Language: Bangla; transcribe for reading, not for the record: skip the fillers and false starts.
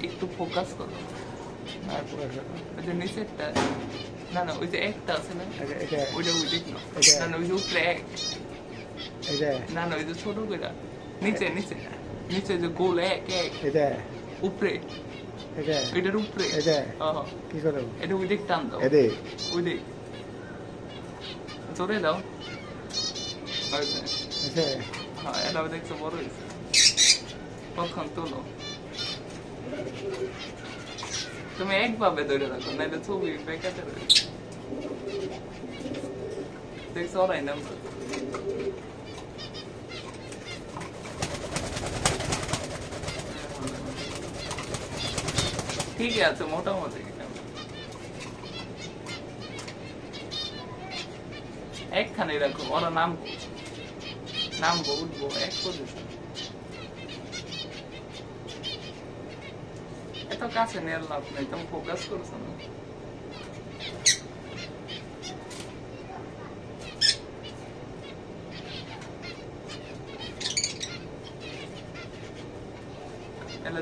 একটু ফোকাস করো। ওই যে নিচেরটা, না না ওই যে একটা আছে না, ওইটা ওই দেখ না, না না ওই যে উপরে এক, না না ওই যে ছোট কইরা নিচে নিচে নিচে যে গোল এক এক উপরে, এটার উপরে কি করো, এটা ওই দিক টান দাও, ওই দিক জোরে দাও। হ্যাঁ এটা দেখছো বড় হয়েছে, কখন তোলো তুমি একভাবে ধরে রাখো, নাহলে ছবি বেকাতে রয়েছে। দেখছো ওরাই নাম ঠিক আছে মোটামুটি। একখানে রাখো, ওরা নামবো নামবো উঠবো এক পজিশন। এত কাছে নেওয়ার লাভ নেই, তুমি ফোকাস করছো না। এলা